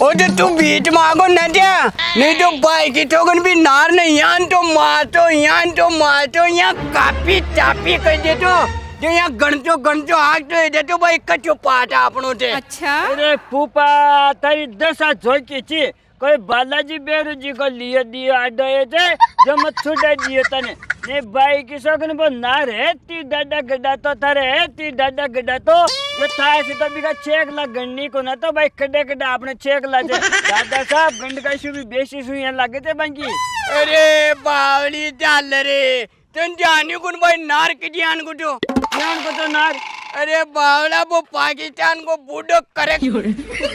ओ जो तू बीच मांगो न जा नहीं तो भाई की ठोकन भी नार नहीं यान तो मारतो यहाँ कापी चापी कर दे तो जो यहाँ गणतो आग तो दे तो भाई कचो पाटा अपनो ते अच्छा अरे फूफा तारी दशा જોઈતી છે કોઈ બાલાજી બેરુજી કો લીએ દિયો આડો એ છે જો મત છોડાઈ દિયો તને ને ભાઈ કી સોગન બો ના રે તી દાદા ગડા તો તારે તી દાદા ગડા તો ये थाय से तो बिका 6 लाख गणनी को ना तो भाई कड़े कड़े आपने 6 लाख दादा साहब गंड का शुरू बेसी सुई लागे थे बाकी अरे बावली चाल रे तन जानी कुन भाई नार की जान को तो नार अरे बावला वो पाकिस्तान को बूढ़ो करेक्ट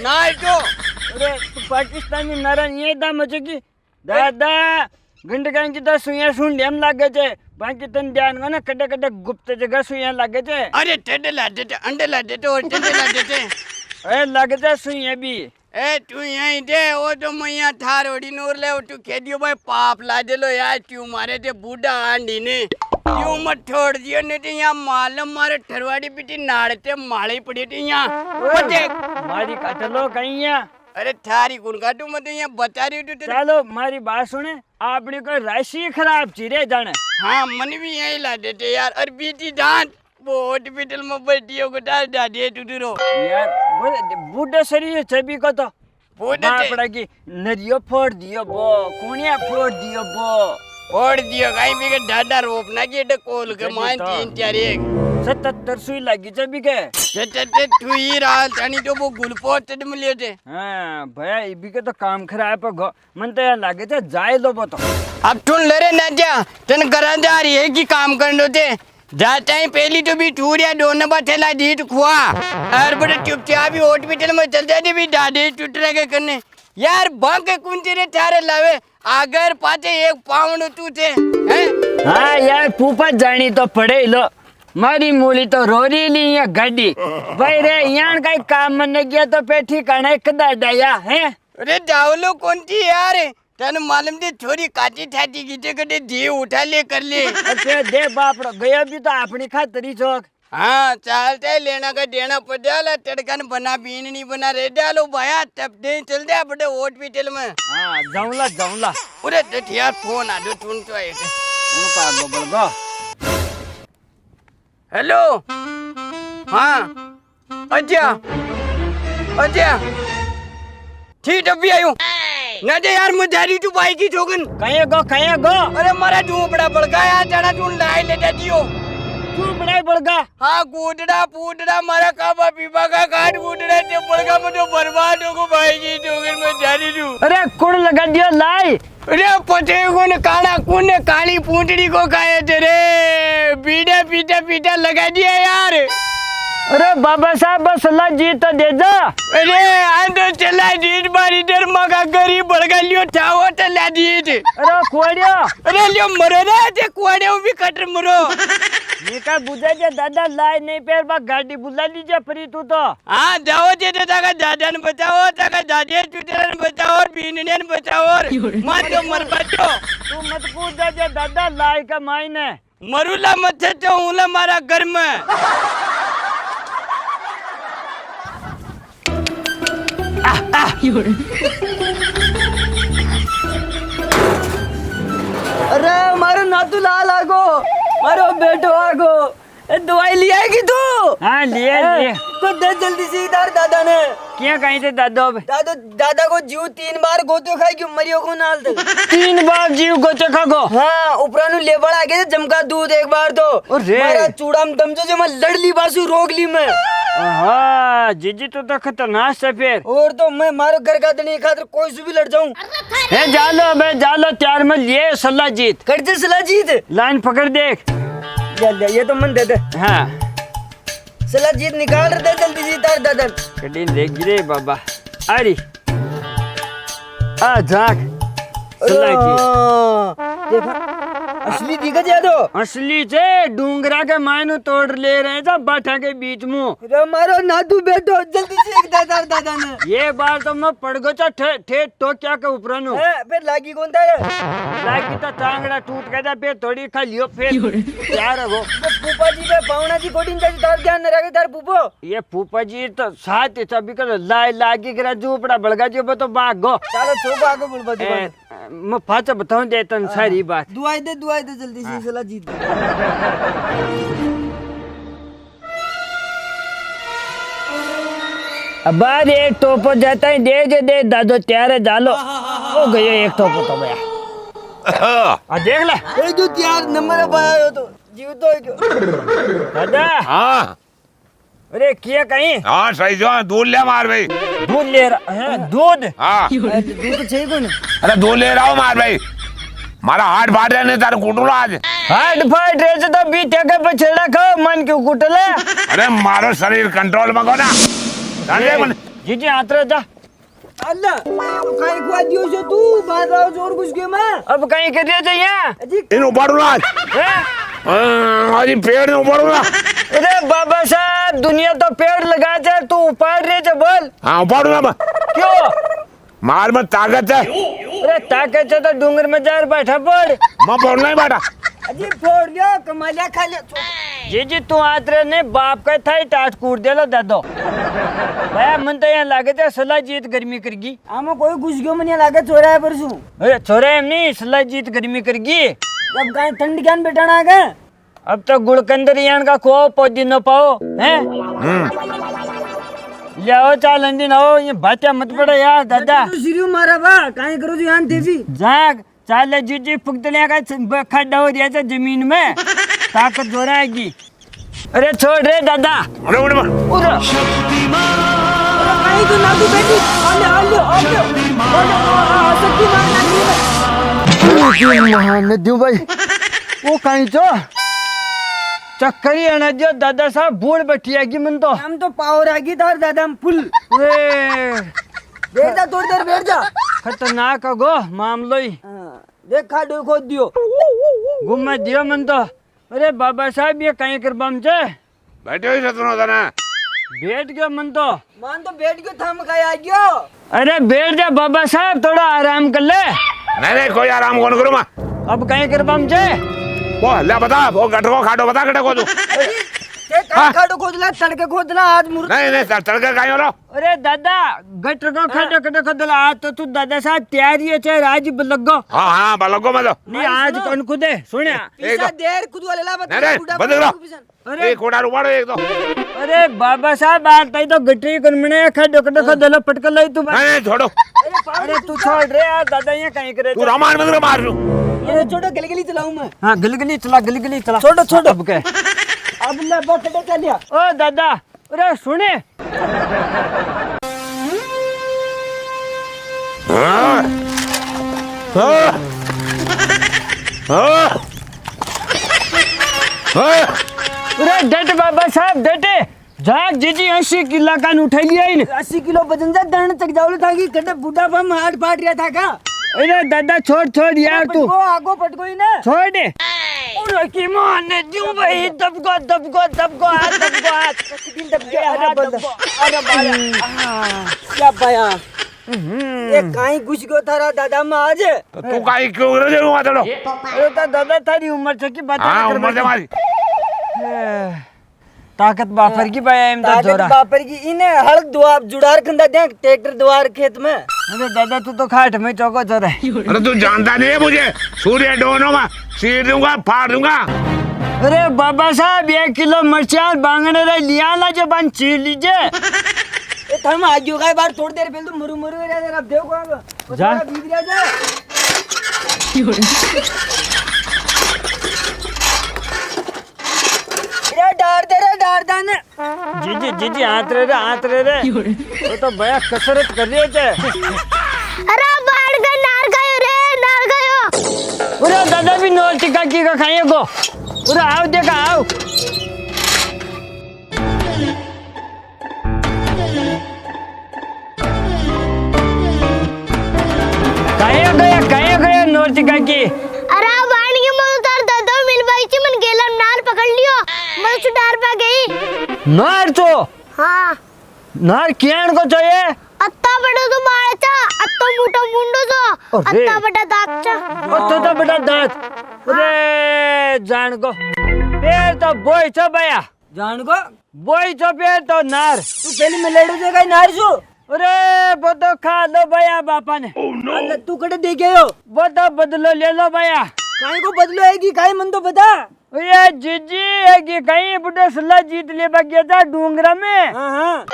नार तो अरे तो पाकिस्तानी नारा ये दाम है कि दादा गंड का की तो सुई सुन लेम लागे छे बाकी तन ध्यान को ना कड़े कड़े गुप्त जगह सुई लागे छे अरे टेडला देते अंडला देते और टेडला देते ए लागे छे सुई भी ए तू यहीं दे वो तो मैया थार ओडी नूर ले तू खेदियो भाई पाप लादेलो यार क्यों मारे थे बूढ़ा आंडी ने क्यों मत छोड़ दियो नहीं तो यहाँ मालूम मारे ठरवाड़ी पीटी नाड़ते माले पड़ी थी यहाँ मारी काटलो कहीं यहाँ अरे थारी गुण काटू मत यहाँ बता रही हूँ ચાલો મારી बात सुने आपनी कोई राशि खराब चीरे जाने हाँ मन भी यही ला देते यार और बीती दांत वो हॉस्पिटल में बैठी हो डाल डाले टूटरो यार बूढ़े शरीर छवि को तो बूढ़े पड़ा की नरियो फोड़ दियो बो कुनिया फोड़ दियो बो फोड़ दियो कहीं भी के डाडा रोपना की एडे कोल के मान 3-4 77 सुई लगी छवि के तू ही रहा तनी तो वो गुलपोत ते मिले थे हाँ भैया इबी के तो काम खराब है मन तो यार लागे थे जाए लो बो तो अब तुम लरे ना जा तन करा जा रही है कि काम करनो थे जाता ही पहली तो भी टूरिया दोनों बथेला दीट खुआ और बड़े चुपचाप भी हॉस्पिटल में चल जाते भी दादे टूट रहे करने यार बांक के कुंती रे चारे लावे अगर पाते 1 पाउंड तू थे हैं हाँ यार फूफा जानी तो पड़े लो मारी मूली तो रोरी ली या गाड़ी भाई रे यहाँ का काम मन गया तो पेठी कने कदा डाया है अरे डावलो कौन थी यार तन मालूम थी छोरी काटी ठाटी गीते कटे दी उठा ले कर ले अच्छा दे बाप रो गया भी तो अपनी खातरी चौक हाँ चालता है लेना का देना पड़ जाला तड़कन बना बीन नहीं बना रे डालो भाया तब दे चल दे बड़े हॉस्पिटल में हाँ जाऊंला अरे ठिया फोन आ दो तुम तो आए उनका गोबर गो हेलो हाँ अच्छा ठीक अभी आयु ना दे यार मैं जा रही तू भाई की ठोकन कहीं गो अरे मारा झूपड़ा पड़ गया यार जाना तू लाई ले दियो तू बड़ा बड़गा हाँ कूटड़ा पूटड़ा मारा काबा पीपा का काट कूटड़ा ते पड़गा मुझे बर्बाद हो भाई की ठोकन में जा रही तू अरे कुड़ लगा दियो लाई अरे पते कोने काला कोने काली पूंटड़ी को खाए तेरे बीड़ा पीटा लगा दिया यार अरे बाबा साहब बस अल्लाह जी तो दे दो अरे आंदो चला जीत बारी डर मगा गरीब बड़गा लियो ठावो चला जीत अरे कोड़ियो अरे लियो मरो ना ते कोड़े भी कटर मरो ये का बुझा जे दादा लाई नहीं पैर बा गाड़ी बुला लीजिए परी तू तो हाँ जाओ जे ताका दादा ने बचाओ ताका दादे चुटरा ने बचाओ और बीनने ने बचाओ मारो मर बचो तू मत पूछ जे दादा लाई का मायने मरुला मत तो उला मारा घर में अरे मारो नातू लाल आगो मारो बेटो आगो दवाई लिया है कि तू हाँ लिए तो दे जल्दी से इधर दादा ने क्या कहीं थे दादा दादा को जीव 3 बार गोतो खाई क्यों मरियो को नाल तक 3 बार जीव गोते खागो हाँ ऊपरानु लेबड़ आगे जमका दूध एक बार तो मारा चूड़ा में दमजो जो मैं लड़ली बासु रोक ली मैं हाँ जीजी तो खतरनाक से फिर और तो मैं मारो घर का दनी खातर कोई से भी लड़ जाऊं है जालो त्यार में लिए सलाह जीत कर दे सलाह जीत लाइन पकड़ देख ले ये तो मन दे दे हाँ सलाह जीत निकाल दे जल्दी जी तार दादा कड़ी देख गिरे बाबा अरे आ झाक सलाह जीत देखा असली दिखत या तो असली से डूंगरा के मायनू तोड़ ले रहे हैं सब बाठा के बीच में। अरे मारो नादू बैठो जल्दी से एक दादा ने ये बार तो मैं पड़ गया ठेठ तो क्या के ऊपर नु फिर लागी कौन था लागी तो टांगड़ा टूट गया था, फिर थोड़ी खा लियो फिर क्या रहो। फूफा जी पे पावना जी कोटिन जा तार ध्यान न रखे तार फूफो ये फूफा जी तो साथ ही सभी कर लागी करा झूपड़ा बड़गा जो तो भाग गो। चलो छोप आगे बुलबा दुआ मैं फाचा बताऊं दे तन सारी बात। दुआई दे जल्दी से सला जीत अब एक टोपो जाता है दे दादो त्यारे डालो हो गयो एक टोपो तो भैया आ देख ले ए जो त्यार नंबर पाया हो तो जीव तो क्यों दादा। हाँ अरे किया कहीं हाँ सही जो दूध ले मार भाई। दूध ले रहा है दूध। हाँ दूध तो चाहिए कौन अरे दूध ले रहा हूँ मार भाई, मारा हाथ फाट रहे नहीं तार कुटूला आज। हाथ फाट रहे तो बीते के पछेड़ा खाओ मन क्यों कुटले। अरे मारो शरीर कंट्रोल में को ना जाने मन। जी आतरे जा अल्लाह काई खुआ दियो से तू बाहर रहो जोर कुछ के मैं अब कहीं कर रहे थे यहाँ अजी इन ऊपर आज आज पेड़ में ऊपर। अरे बाबा साहब दुनिया तो पेड़ लगा जाए तू उपाड़ रहे थे बोल। हाँ ऊपर क्यों मार में ताकत है। अरे ताकत है तो डूंगर में जा बैठा पड़। मैं बोलना ही बैठा अजी फोड़ लियो कमालिया खा लियो जी तू आतरे ने बाप का था टाट कूट दे लो दादो भैया मन तो यहाँ लागे थे सलाह जीत गर्मी करगी। आमा कोई घुस गयो मनिया लागे चोरा है परसू अरे छोरे हम नहीं सलाह जीत गर्मी करगी। जब गाय ठंड ज्ञान बेटाना आ गए अब तो गुड़कंदर यान का खो पौधी न पाओ हैं ले चाल दिन हो ये बातें मत पड़ो यार दादा। तू सिरियो मारा बा काहे करो तू यान थी जाग चाले जी पुगतलिया का खड्डा हो रहा था जमीन में ताकत जो रहेगी। अरे छोड़ रे दादा अरे उड़ उधर काहे तो ना तू बेटी आले शक्तिमान नदियों भाई वो कहीं तो चक्करी आना जो दादा साहब बूढ़ बैठिया की मन तो हम तो पावर आगी तार दादा हम फुल अरे बैठ जा थोड़ी देर बैठ जा खतरनाक गो मामलो ही देख खाडो खोद दियो घुमा दियो मन तो। अरे बाबा साहब ये कहीं कर बम जे बैठे हुई सतनो था ना बैठ गया मन तो मान तो बैठ गयो थम खाए आ गयो। अरे बैठ जा बाबा साहब थोड़ा आराम कर ले। नहीं कोई आराम कौन करूँ मैं। अब कहीं कर बम जे वो ले बता वो गट को खाटो बता गटे को तू खाडो खोदला तड़के खोदला आज मुर्ग नहीं तड़के कहीं हो रहा। अरे दादा गटर को खड़े खड़े खदला आज तो तू दादा साहब तैयारी है चाहे आज बलगो। हाँ बलगो मैं तो नहीं आज कौन खुदे सुने पीसा देर खुद वाले ला बता नहीं बंद करो अरे एक कोड़ा उबाड़ो एक तो अरे बाबा साहब आज तो गटरी कर मने खड़े खड़े खदला पटक लाई तू। नहीं छोड़ो अरे तू छोड़ रे यार दादा ये कहीं करे तू रामायण मंदिर मार लू। ये छोटो गलगली चलाऊं मैं। हाँ गलगली चला छोटो अब के अब ले बहुत चलिया ओ दादा अरे सुने अरे डट बाबा साहब डटे जाग जीजी 80 किलो का उठा लिया इन 80 किलो वजन जा दर्द तक जावल था कि कटे बूढ़ा बम हाथ फाट रहा था का। अरे दादा छोड़ यार तू पटको आगो पटको ही ना छोड़ दे। अरे की मान ने क्यों भाई दबको हाथ दिल दब गया अरे बाया क्या पाया ये काई घुस गयो थारा दादा में आज तू काई क्यों रे हुआ चलो। अरे तो दादा थारी उम्र से की बात हाँ उम्र से मारी ताकत बाफर की पाया एम तो ताकत जोरा बापर की इने हड़क दुआर जुड़ार खंदा दे ट्रैक्टर दुआर खेत में। अरे दादा तू तो खाट में चौको चोरा अरे तू जानता नहीं है मुझे सूर्य दोनों में चीर दूंगा फाड़ दूंगा। अरे बाबा साहब 1 किलो मिर्चा बांगने रे लिया ना जबान चीर लीजिए। ए थम आज जो गए बार थोड़ी देर पहले तो मुरु रे जरा देखो अब जा भीग रहा जा डार दाने जी हाथ रे वो तो बया कसरत कर रही है। अरे बाढ़ का नार गयो अरे दादा भी नोल टिक्का की का खाइए को अरे आओ देखा आओ कहे गया नोल टिक्का की अरे बाढ़ की मौत नार तो हाँ नार कियाण को चाहिए अत्ता बड़ा तो बाळचा अत्ता मोठा मुंडो जो अरे. अत्ता बड़ा दातचा तो बड़ा दांत अरे जान को पेड़ तो बोई छो भैया जान को बोई छो पेड़ तो नार तू पहले में लेडो जे कई नार छो अरे वो तो खा लो भैया बापा ने अल्लाह तू कड़े देखे हो वो तो बदलो ले लो भैया काई को बदलो है कि काई मन तो बता ये जीजी है कि कहीं बुढ़ा सल्ला जीत ले गया था डूंगरा में हाँ हाँ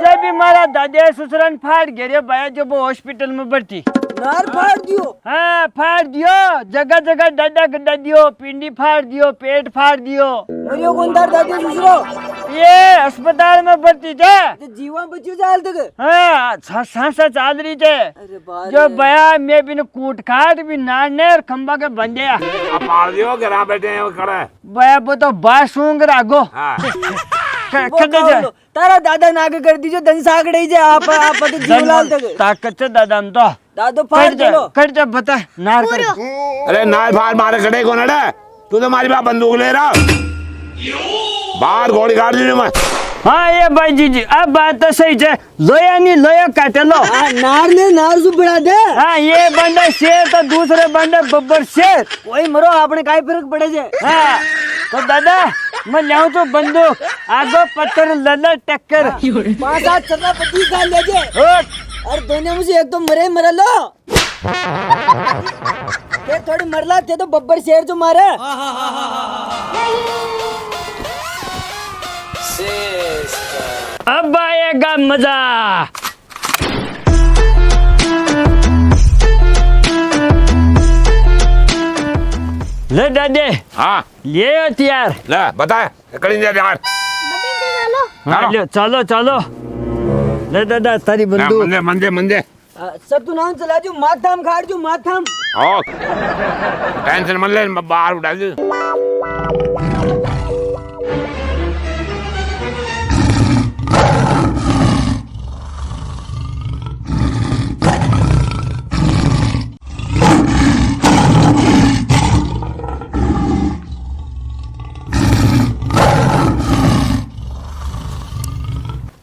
जब भी मारा दादा ससुरान फाड़ गया भैया जब वो हॉस्पिटल में भर्ती नार फाड़ दियो हाँ फाड़ दियो जगह जगह डड्डा गड्ढा दियो पिंडी फाड़ दियो पेट फाड़ दियो और यो कौन तार दादी दूसरो ये अस्पताल में भर्ती थे ते जीवा बच्चों चाल तक हाँ सांसा चाल रही थे अरे बाप जो भैया मैं भी कूट काट भी नारने और खंबा के बन गया अब मार दियो कि रहा बैठे हैं वो खड़ा है भैया वो तो बास सूंग रागो हाँ तारा दादा नाग कर दीजो धन सागड़े जे आप तो जीवलाल तक ताकत से दादा हम तो दादो फाड़ चलो कर जा बता नार कर अरे नाल फाड़ मारे खड़े कौन अड़े तू तो हमारी बात बंदूक ले रहा बाहर घोड़ी काट दी मैं हाँ ये भाई जी अब बात तो सही है लोया नहीं लोया काटे लो नार ने नार सु बढ़ा दे हाँ ये बंदा शेर तो दूसरे बंदे बब्बर शेर कोई मरो आपने काई फर्क पड़े जे हाँ तो दादा मैं लाऊं तो बंदूक आगो पत्थर लल्ला टक्कर 5-7 छत्रपति का ले जे उठ। और दोनों में से एक तो मरे मर लो ते थोड़ी मरला थे तो बब्बर शेर जो मारे अब आएगा मजा ले दादे हाँ ये हथियार ले बता कड़ी जा यार हाँ ले चलो चलो ले दादा तारी बंदूक मंदे मंदे मंदे सर तू नाम चला जो माथाम खाड़ जो माथाम ओ टेंशन मत ले बाहर उठा दे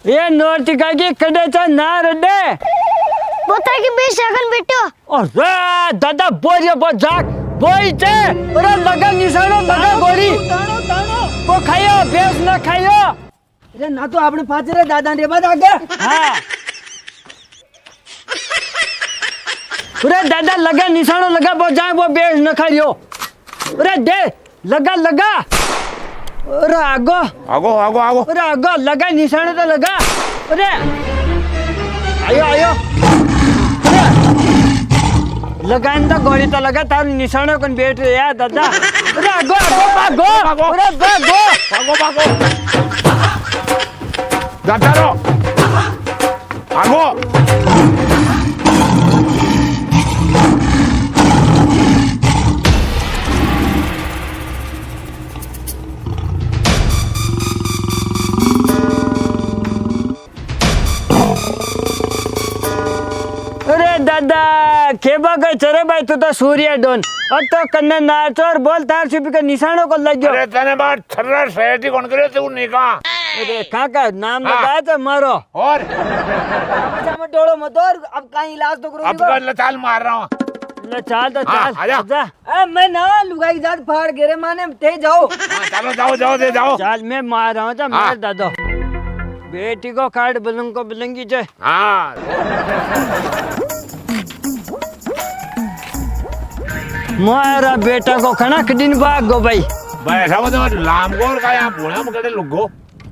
ये नोटिका की कडेचा ना रडे बोता की बेशकन बेटो अरे दादा बोरियो बो जाक बोई चे अरे लगा निशानो लगा गोरी तानो तानो को खायो बेस ना खायो अरे ना तो आपने पाचरे दादा रे बाद आगे हाँ अरे दादा लगा निशानो लगा बो जाक वो बेस ना खायो अरे दे लगा लगा अरे आगो आगो आगो आगो अरे आगो लगा निशानो तो लगा अरे आयो आयो अरे लगान तो गोली तो लगा तार निशानो कौन बैठ रहे यार दादा अरे आगो आगो भागो अरे भागो भागो भागो जाता रहो आगो अरे दादा खेबा का चरे भाई तू तो सूर्य डोन अब तो कन्ने नाच और बोल तार छिपी के निशानों को लग गयो अरे तने बात छर्रा सहटी कौन करे तू नहीं कहा अरे काका नाम हाँ। बताया तो मारो और अच्छा मत डोलो मत और अब कहीं इलाज तो करो अब कर लचाल मार रहा हूँ ले चाल तो हाँ, चाल आजा। आजा मैं ना लुगाई जात फाड़ गिरे माने ते जाओ हाँ, चलो जाओ जाओ दे जाओ चाल मैं मार रहा हूँ तो हाँ। मार दादो बेटी को काट बलूंग को बलंगी जे हाँ मारा बेटा को खनक दिन भाग गो भाई बैठा वो तो लामगोर का यहाँ पुणे में कड़े लुगो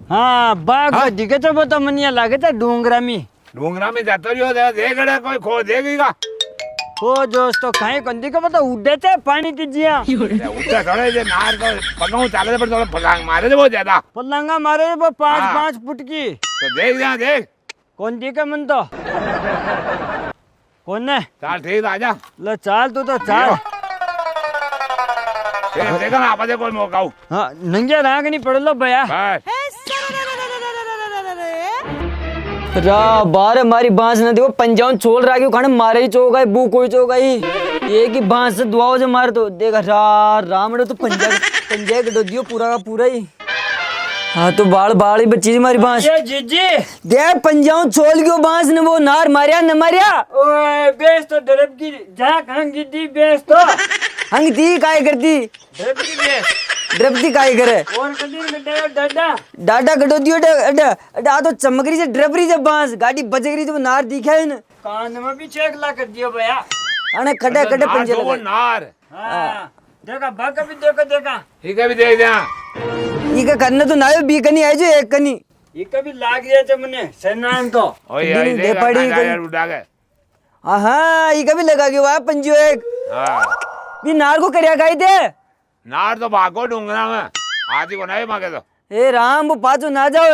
हाँ भाग हाँ। दिखे तो वो तो मनिया लागे था डूंगरा में डूंगरा में जातो रियो दे गड़े कोई खो देगीगा हो दोस्तों खाए कंदी का पता उड़े थे पानी की जिया उठा थोड़े जे नार को पगाऊ चाले थे पर थोड़ा पगांग मारे थे बहुत ज्यादा पल्लंगा मारे वो हाँ। 5 फुट की तो देख जा देख कौन दी का मन तो कौन है चल ठीक है आजा लो चाल तू तो चाल देखा ना आपसे कोई मौका हो हाँ नंगे राग नहीं पड़ लो भैया बस रा बार हमारी बांस न देखो पंजाब छोड़ रहा है खाने मारे ही चो गए बू कोई चो गई एक ही बांस से दुआओ से मार तो देखा रा राम तो पंजा पंजा के दियो पूरा का पूरा ही हाँ तो बाल बाल ही बच्ची थी मारी बांस ये जीजी देख पंजाब छोड़ गयो बांस ने वो नार मारिया न मारिया ओए बेस तो डरब की जा हंगी दी बेस तो हंग दी काय करती डरब की बेस ड्रपती काय करे और कदी में डाडा डाडा गडो दियो अडा तो चमकरी से ड्रपरी से बांस गाड़ी बजगरी तो नार दिखा है न कान में भी चेक ला कर दियो भैया अने खड़े खड़े नार पंजे तो वो लगे नार हाँ देखा भाग भी देखा ठीक है भी देख दिया इके करने तो ना बी कनी आए जो एक कनी ये कभी लाग गया थे मने सनान तो ओए यार दिन देख दे पड़ी पड़ी गई। यार उठा के हाँ इके भी लगा गयो आ पंजो एक हां भी नार को करया गाई दे नार तो भागो डूंगरा में आज ही को नहीं मांगे तो ए राम वो पाछो ना जाओ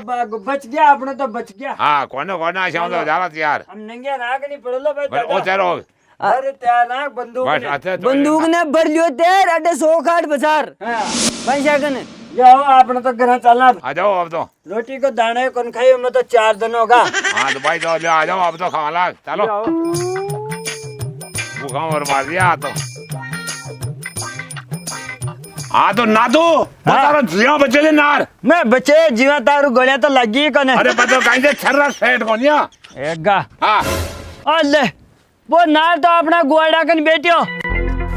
बाग बच गया अपने तो बच गया हाँ कोने आशा तो जाला तैयार हम नंगे नाक नहीं पड़लो भाई बस ओ चलो अरे तैयार नाक बंदूक बस ने अच्छा तो बंदूक ने भर लियो तेर अड्डे 100 खाट बाजार हाँ पैसा कन जाओ आपने तो घर चलना आ जाओ अब तो रोटी को दाने कौन खाई मैं तो 4 दिन होगा हाँ तो भाई तो ले आ जाओ अब तो खावा लाग चलो जाओ भूखा और मार दिया तो हाँ तो ना तो तारा जिया बच्चे ले नार मैं बचे जीवा तारू गलिया तो लगी कने अरे पता कहीं से छर्रा सेट कोनिया एक गा हाँ और ले वो नार तो अपना गोड़ा कन बेटियो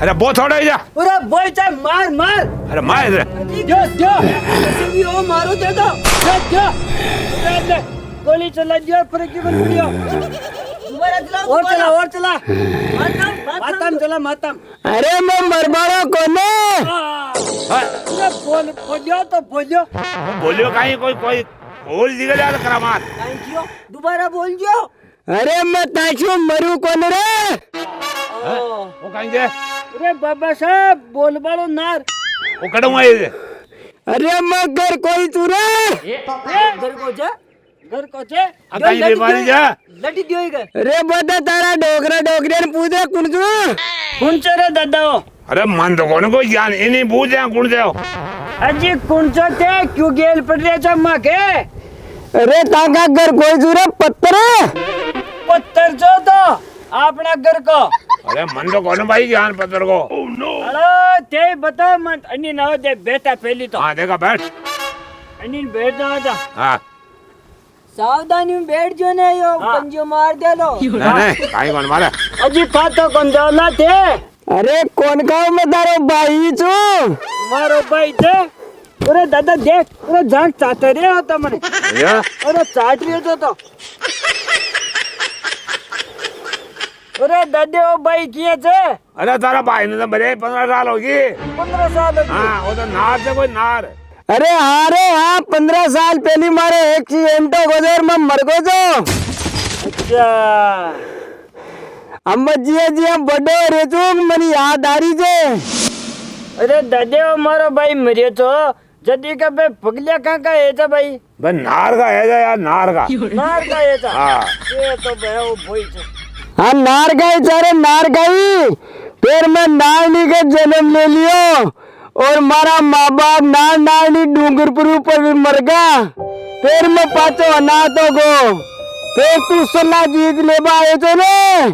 अरे वो थोड़ा ही जा पूरा बोल चाहे मार मार अरे मार दे जो ऐसे भी हो मारो दे दो जो ले गोली चला दियो फिर की बन दियो और चला मातम चला मातम अरे मैं मरबाड़ा कोने अरे बोलियो तो बोलियो बोलियो कहीं कोई बोल दिखे जा करामात दोबारा बोल जो अरे मैं ताशो मरू कोने रे वो कहीं से अरे बाबा साहब बोल बालो नार वो कड़ूंगा ये अरे मैं घर कोई तू रे घर को जे कहीं बीमारी जा लटी दियो इधर अरे बता तारा डोकरा डोकरे ने पूछे कुन तू कौन चरे दादा अरे मन तो कोने कोई जान इन्हीं पूछ जा कौन से हो अजी कौन थे क्यों गेल पड़ रहे चम्मा के अरे ताका घर कोई तू रे पत्थर पत्थर जो तो अपना घर को अरे मन तो कोने भाई जान पत्थर को अरे ते बता मत अन्नी ना हो दे बेटा पहली तो हाँ देखा बैठ अन्नी बैठ ना जा हाँ सावधानी में बैठ जो ने यो पंजो मार दे लो नहीं कहीं कौन मारे अजी का तो कंजौला थे अरे कौन का मैं तारो भाई छु मारो भाई थे अरे दादा देख अरे झांक चाहते रे हो तो मने ये अरे चाट रहे तो अरे दादे ओ भाई किए थे अरे तारा भाई ने तो बड़े 15 साल होगी 15 साल हो गए। हाँ वो तो नार से कोई नार अरे हाँ रे हाँ 15 साल पहली मारे एक्सीडेंट हो गए मैं मर गयो जो अच्छा हम जिया बड़ो रे तू मनी याद आ रही जे अरे दादे ओ मारो भाई मरियो तो जदी का बे पगलिया कहाँ का है था भाई भाई नार का है यार नार का नार का है था हाँ ये तो बे वो भोई थे हाँ नार गाई चारे नार गाई फिर मैं नारनी का जन्म ले लियो और मारा माँ बाप नारनी डूंगरपुर ऊपर मर गया फिर मैं पाचो अनाथों को फिर तू सलाह जीत ले आए तो ने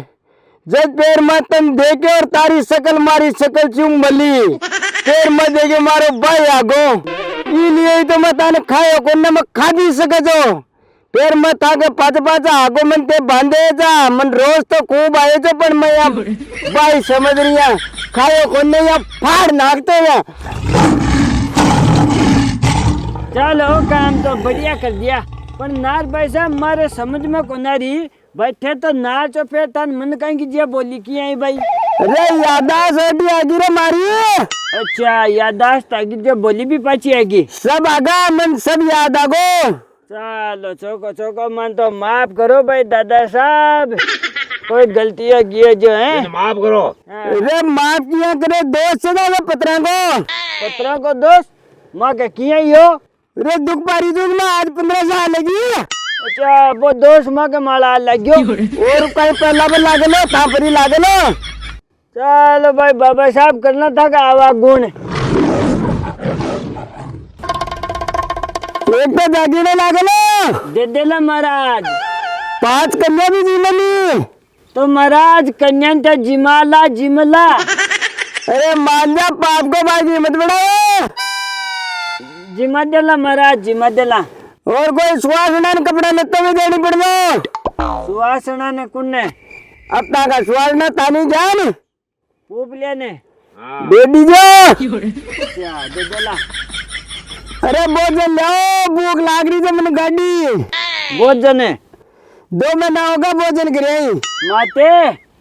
जब फिर मैं तन देखे और तारी शकल मारी शकल चूंग मली फिर मैं देखे मारो भाई आगो इसलिए तो मैं ताने खायो को न मैं खा भी सके जो फिर मैं था के पाच आगो मन ते बांधे जा मन रोज तो खूब आए जो पर मैं यहाँ भाई समझ रही है खायो को नहीं यहाँ फाड़ नाकते हैं चलो काम तो बढ़िया कर दिया पर नार भाई साहब मारे समझ में को ना रही बैठे तो नार चो फिर तन मन कहीं की जिया बोली की आई भाई अरे यादाश्त हटी आगी रे मारी अच्छा यादाश्त आगे जो बोली भी पाची आएगी सब आगा मन सब याद आगो चलो चौको मन तो माफ करो भाई दादा साहब कोई गलतियां किए जो है माफ करो अरे माफ किया करे दोस्त से ना पत्रा को पत्रा को दोस्त माँ के किया ही हो अरे दुख पारी दुख में आज 15 साल लगी अच्छा वो दोस्त माँ के माला लग्यो और कहीं पहला पर लागलो था परी लागलो चलो भाई बाबा साहब करना था का आवा गुण एक तो जागीने लागलो दे देला महाराज 5 कन्या भी जीवनी तो महाराज कन्या तो जिमाला जिमला अरे मान जा पाप को बाजी मत बढ़ाओ जिम्मा देला महाराज जिम्मा देला। और कोई सुहासना ने कपड़ा लत्ता भी देनी पड़ दो। सुहासना ने कुन्ने अपना का सुहासना तानी जान पूपलिया ने दे दीजिए। क्या दे देला। अरे भोजन लाओ, भूख लाग रही है मैंने गाड़ी। भोजन है 2 महीना होगा भोजन करे। माते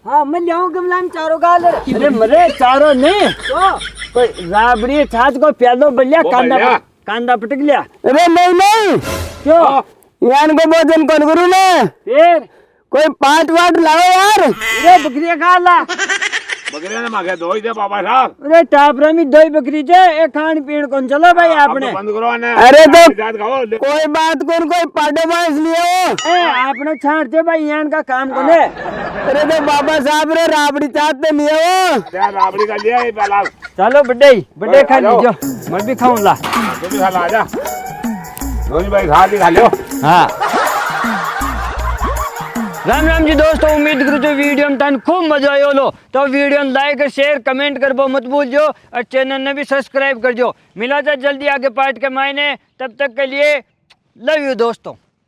हाँ मैं लियाऊं गमला में चारों गाल। अरे मरे चारों नहीं तो कोई राबड़ी छाछ को प्यालो बलिया कांदा पटक लिया। अरे नहीं नहीं, क्यों यान को भोजन कौन करूँ मैं? फिर कोई 5 वाट लाओ यार। अरे बकरिया खा ला। बकरिया ने मांगे दो ही दे बाबा साहब। अरे टापरा में दही बकरी जे एक खान पीण कौन चलो भाई आपने। बंद करो ने। अरे तो जात खाओ। कोई बात कौन, कोई पाडे बांस लिए ए आपने छाड़ दे भाई यान का काम कोने। अरे तो बाबा साहब रे राबड़ी चाहते नहीं हो। क्या राबड़ी का लिया ये पहला। चलो बड्डे खा लीजियो मैं भी खाऊं ला। तू भी खा ला आजा। रोज भाई खा लियो। हाँ राम राम जी दोस्तों, उम्मीद करूँ तो वीडियो में तन खूब मजा आयो लो। तो वीडियो में लाइक और शेयर कमेंट करबो मत भूलजो और चैनल ने भी सब्सक्राइब करजो। मिला था जल्दी आगे पार्ट के मायने, तब तक के लिए लव यू दोस्तों।